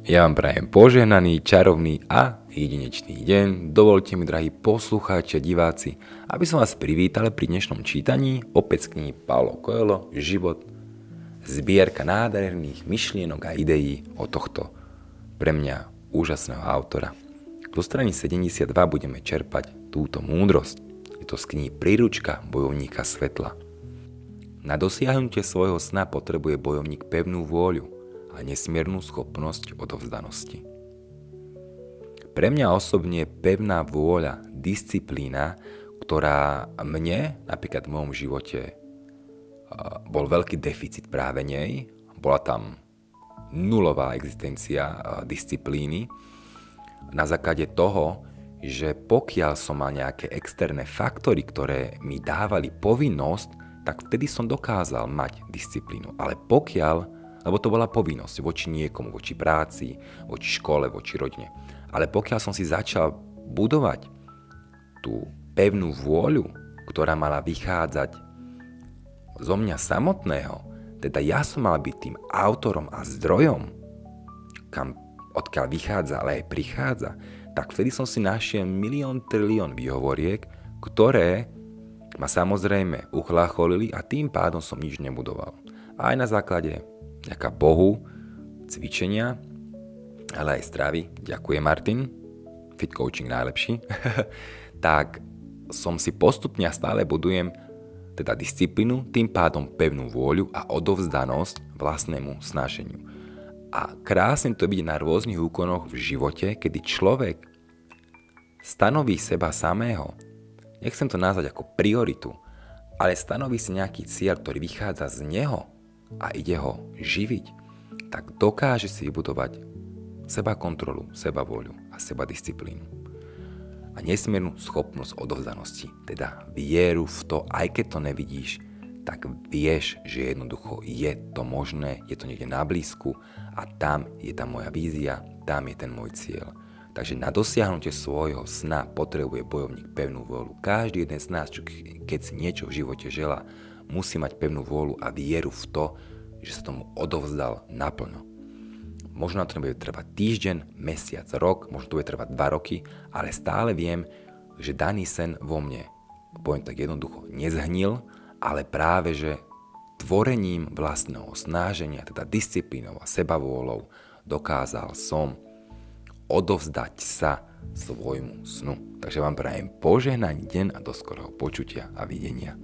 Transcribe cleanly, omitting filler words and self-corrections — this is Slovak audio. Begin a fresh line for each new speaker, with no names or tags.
Ja vám prajem požehnaný, čarovný a jedinečný deň. Dovolte mi, drahí poslucháči a diváci, aby som vás privítal pri dnešnom čítaní opäť z knihy Paulo Coelho Život, zbierka nádherných myšlienok a ideí od tohto pre mňa úžasného autora. Do strany 72 budeme čerpať túto múdrosť. Je to z knihy Príručka bojovníka svetla. Na dosiahnutie svojho sna potrebuje bojovník pevnú vôľu a nesmiernu schopnosť odovzdanosti. Pre mňa osobne pevná vôľa, disciplína, ktorá mne napríklad v mojom živote bol veľký deficit práve nej, bola tam nulová existencia disciplíny na základe toho, že pokiaľ som mal nejaké externé faktory, ktoré mi dávali povinnosť, tak vtedy som dokázal mať disciplínu. Ale pokiaľ, lebo to bola povinnosť voči niekomu, voči práci, voči škole, voči rodine. Ale pokiaľ som si začal budovať tú pevnú vôľu, ktorá mala vychádzať zo mňa samotného, teda ja som mal byť tým autorom a zdrojom, odkiaľ vychádza, ale aj prichádza, tak vtedy som si našiel milión trilión výhovoriek, ktoré ma samozrejme uchlácholili a tým pádom som nič nebudoval. Aj na základe ďaká Bohu, cvičenia, ale aj stravy, ďakujem Martin, fit coaching najlepší, tak som si postupne a stále budujem teda disciplínu, tým pádom pevnú vôľu a odovzdanosť vlastnému snaženiu. A krásne to vidieť na rôznych úkonoch v živote, kedy človek stanoví seba samého, nechcem to nazvať ako prioritu, ale stanoví si nejaký cieľ, ktorý vychádza z neho, a ide ho živiť, tak dokáže si vybudovať seba kontrolu, seba vôľu a seba disciplínu. A nesmiernu schopnosť odovzdanosti, teda vieru v to, aj keď to nevidíš, tak vieš, že jednoducho je to možné, je to niekde na blízku a tam je tá moja vízia, tam je ten môj cieľ. Takže na dosiahnutie svojho sna potrebuje bojovník pevnú vôľu. Každý jeden z nás, keď si niečo v živote želá, musí mať pevnú vôľu a vieru v to, že sa tomu odovzdal naplno. Možno to nebude trvať týždeň, mesiac, rok, možno to bude trvať 2 roky, ale stále viem, že daný sen vo mne, poviem tak jednoducho, nezhnil, ale práve, že tvorením vlastného snáženia, teda disciplínou a sebavôľou, dokázal som odovzdať sa svojmu snu. Takže vám prajem požehnaný deň a do skorého počutia a videnia.